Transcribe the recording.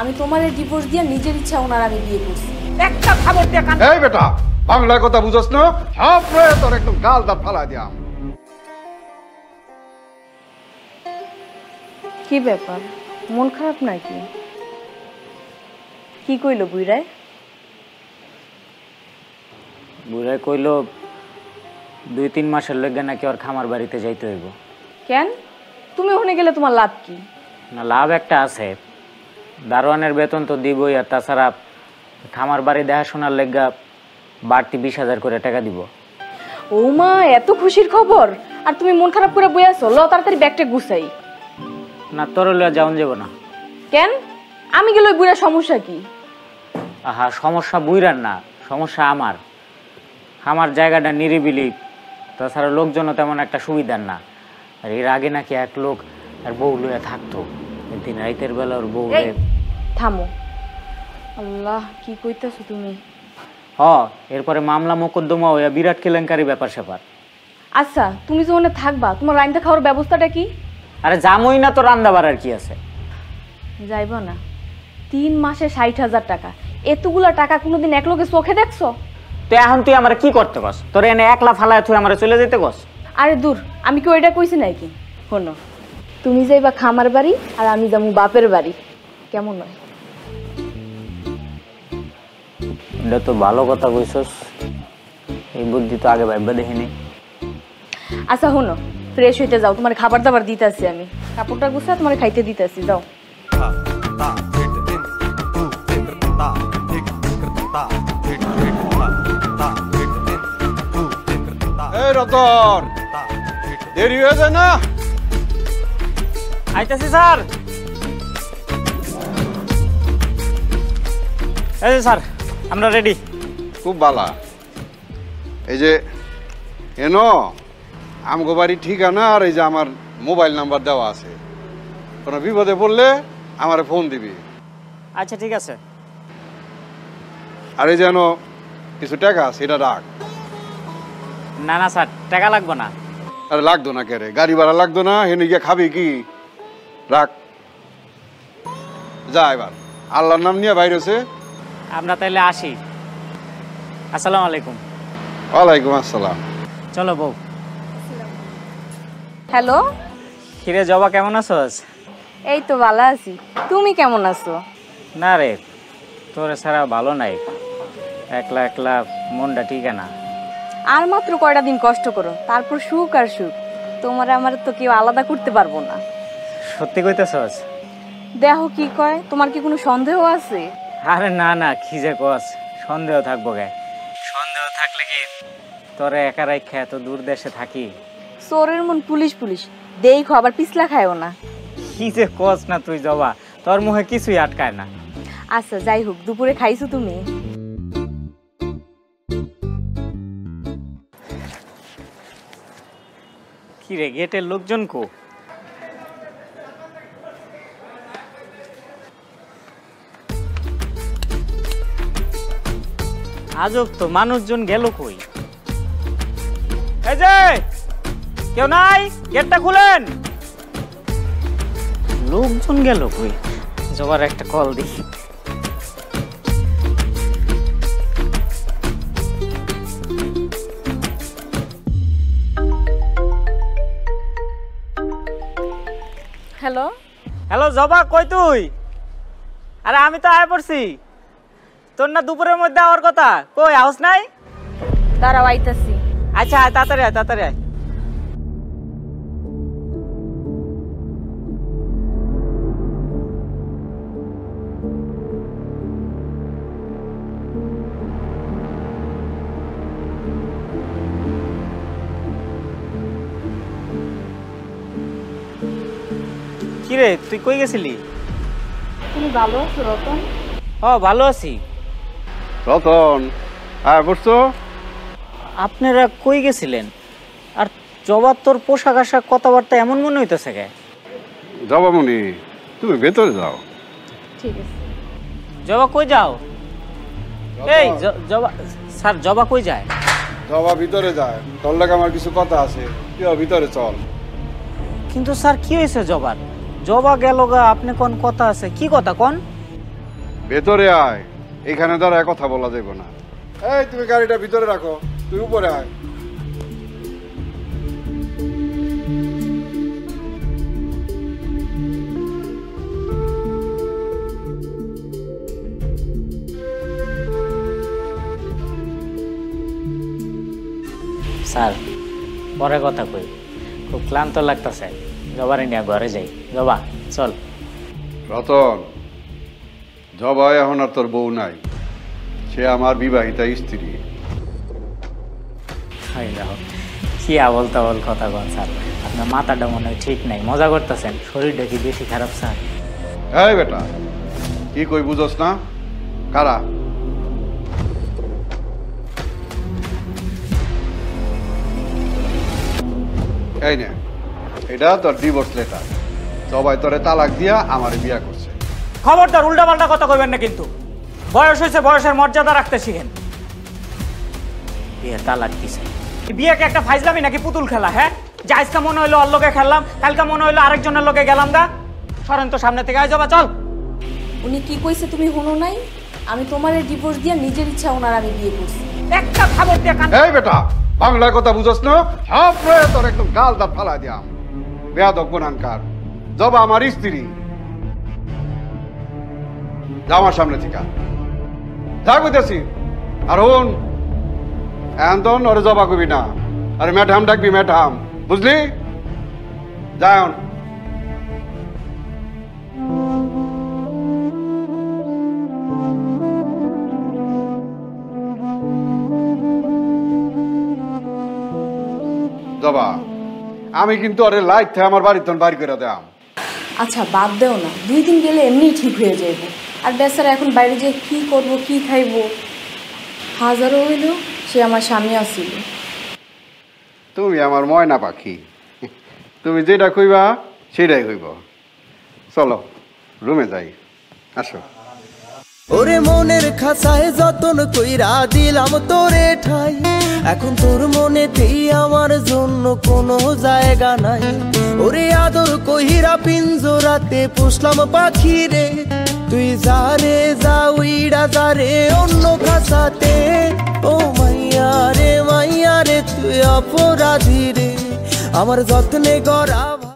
আমি তোমারে ডিভোর্স দিয়ে নিজের ইচ্ছা ওনার আমি বিয়ে করছি। একটা খবর দিয়ে কান। এই বেটা, বাংলায় কথা বুঝছ না? সব রয়ে তোর একদম গাল দাঁত ফালা দিয়াম। কি ব্যাপার, মন খারাপ নাকি? কি কইলো বুইরায়? বুড়াই কইল 2-3 মাসের লগে নাকি ওর খামার বাড়িতে যাইতে হইব। কেন? তুমি ওখানে গেলে তোমার লাভ কি? না, লাভ একটা আছে, দারোয়ানের বেতন তো দিবই, আর তাছাড়া খামার বাড়ি দেখাশোনার লেগা বাড়তি 20,000 করে টাকা দিব। ও মা, এত খুশির খবর! আর তুমি মন খারাপ করে বই আছো? ল তাড়াতাড়ি ব্যাগটা গুছাই। না, তোর লইয়া যাওন যাব না। কেন? আমি গেলে ওই বুইরা সমস্যা কি? আহা, সমস্যা বুইরার না, সমস্যা আমার। আমার জায়গাটা নিরিবিলি, তাছাড়া লোকজনও তেমন একটা সুবিধার না। আর এর আগে নাকি এক লোক আর বউ লইয়া থাকতো, একদিন রাইতের বেলা ওর বউ। থামো, আল্লাহ কি কইতাছো তুমি? এরপরে মামলা মোকদ্দমা হইয়া বিরাট কেলেঙ্কারি ব্যাপার স্যাপার। আচ্ছা, তুমি যখন থাকবা তোমার রান্না খাওয়ার ব্যবস্থাটা কি? আরে জামই না, তো রান্না বাড়ার কি আছে? যাইব না? 3 মাসে 60,000 টাকা, এতগুলা টাকা কোনোদিন এক লোকে চোখে দেখছো? তো এখন তুই আমার কি করতে কস? তোর এনে একলা ফালায় তুই আমার চলে যেতে কস? আরে দূর, আমি কি ওইটা কইছি নাকি? শোনো, তুমি যাইবা খামার বাড়ি আর আমি যাবো বাপের বাড়ি, কেমন নয়? এটা তো ভালো কথা কইছস, এই বুদ্ধি তো আগে ভাববা দেখিনি। আচ্ছা শোনো, ফ্রেশ হইতে যাও, তোমার খাবার দাবার দিতেছি আমি। কাপড়টা গুছা তোমার খাইতে দিতেছি, যাও। এই রতন, দেরি হয়ে যায় না? আইতাছি স্যার। এই যে স্যার, আমরা রেডি। খুব ভালো। এই যে এনো আমগো বাড়ি ঠিকানা আর এই যে আমার মোবাইল নাম্বার দেওয়া আছে, কোনো বিপদে পড়লে আমারে ফোন দিবি। আচ্ছা ঠিক আছে। আর এই যেন কিছু টাকা আছে, এটা রাখ। না না স্যার, টাকা লাগবে না। আরে লাগতো না, কে রে, গাড়ি ভাড়া লাগতো না, হেনে গিয়ে খাবি কি? রাখ, যা এবার, আল্লাহর নাম নিয়ে বাইরেছে। আমরা তাইলে আসি। আসসালামু আলাইকুম। ওয়ালাইকুম আসসালাম। চলো বউ। হ্যালো, কিরে জবা, কেমন আছোস? এই তো ভালো আছি, তুমি কেমন আছো? না রে, তোর ছাড়া ভালো নাই, একলা একলা মনটা ঠিক না। আর মাত্র কয়টা দিন কষ্ট করো, তারপর সুখ আর সুখ। তোমার আমার তো কেউ আলাদা করতে পারবো না। সত্যি কইতেছস? দেখো কি কয়, তোমার কি কোনো সন্দেহ আছে? আরে না না, কি যে কস, সন্দেহ থাকবো গে? সন্দেহ থাকলে কি তোরে একা রাইখা এত দূর দেশে থাকি? চোরের মন পুলিশ পুলিশ, দেখো আবার পিছলা খায়ও না। কি যে কস না তুই জবা, তোর মুখে কিছুই আটকায় না। আচ্ছা যাই হোক, দুপুরে খাইছো তুমি? কি রে, গেটের লোকজন কো? আজব তো, মানুষজন গেল কই? এই যে কেউ নাই, গেটটা খুলেন। লোকজন গেল কই? জবার একটা কল দিই। হ্যালো হ্যালো জবা, কই তুই? আরে আমি তো আয় পড়ছি। তোর না দুপুরের মধ্যে আওয়ার কথা, কই হাউস নাই? দাঁড়াও আইতাছি। আচ্ছা আয়, তাড়াতাড়ি আয়, তাড়াতাড়ি আয়। কিরে, তুই কই গেছিলি? তুমি ভালো আছো রতন? ভালো আছি। রতন, হ্যাঁ বসছো? আপনারা কই গেছিলেন? আর জবা, তোর পোশাক আশাক কথাবার্তা এমন মনে হইতেছে কে? জবামণি, তুমি ভেতরে যাও। ঠিক আছে। জবা কই যাও? এই জবা স্যার, জবা কই যায়? জবা ভিতরে যায়, তোর লাগে আমার কিছু কথা আছে, তুই ভিতরে চল। কিন্তু স্যার কি হয়েছে জবার? জবা গেল গা, আপনি কোন কথা আছে? কি কথা কোন? ভেতরে আয়, এখানে দাঁড়ায় কথা বলা যাবে না। এই তুমি গাড়িটা ভিতরে রাখো, তুই উপরে আয়। স্যার পরে কথা কই, খুব ক্লান্ত লাগতেছে, জবারে নিয়ে ঘরে যাই। জবা চল। রতন, জবা এখন আর তোর বউ নাই, সে আমার বিবাহিতা স্ত্রী। কি আবল তাবল কথা কন স্যার, আপনার মাথাটা মনে হয় ঠিক নাই, মজা করতেছেন, শরীরটা কি বেশি খারাপ স্যার? এই বেটা, কি কই বুঝোস না? কারা? এই নে, এটা তোর ডিভোর্স লেটার। সবাই তোরে তালাক দিয়া আমার বিয়া করছে। খবরদার উল্টা পাল্টা কথা কইবেন না কিন্তু, বয়স হয়েছে, বয়সের মর্যাদা রাখতে শিখেন। বিয়ে তালাক কিসে? বিয়েকে একটা ফাইজলামি নাকি পুতুল খেলা? হ্যাঁ, যে আজকে মনে হইলো ওর লোকে খেললাম, কালকে মনে হইলো আরেকজনের লোকে গেলাম গা। সরেন তো সামনে থেকে, আয় যাবা চল। উনি কি কইছে তুমি শুনো নাই? আমি তোমারে ডিভোর্স দিয়া নিজের ইচ্ছা ওনার আমি বিয়ে করছি। একটা খবর দিয়ে কান। এই বেটা, বাংলায় কথা বুঝোস না? সব তোর একদম গাল দাঁত ফালাই দিয়াম। বেয়াদব গুনাহগার। জবা আমার স্ত্রী। যা আমার সামনে থেকে, যা কইতেছি। আর হন, এখন ওরে জবা কবি না, আরে ম্যাডাম ডাকবি, ম্যাডাম, বুঝলি? যাও। জবা, আমি কিন্তু আরে লাইট থেকে আমার বাড়ির বাড়ি করে দাম। আচ্ছা বাদ দেও না, 2 দিন গেলে এমনিই ঠিক হয়ে যাইব। আর বেচারা এখন বাইরে যে কি করব, কি খাইব, হাজারও হইল সে আমার স্বামী আসিল। তুমি আমার ময়না পাখি, তুমি যেটা কইবা সেটাই হইব। চলো রুমে যাই, আসো। ওরে মনের খাঁচায় যতন কইরা দিলাম তোরে ঠাই, এখন তোর মনেতেই আমার জন্য কোনো জায়গা নাই। ওরে আদর কইরা পিঞ্জরাতে পুষলাম পাখি রে, তুই যা রে যা উইড়া যা রে অন্য খাঁচাতে। ও মাইয়া রে তুই অপরাধী রে, আমার যত্নে গড়া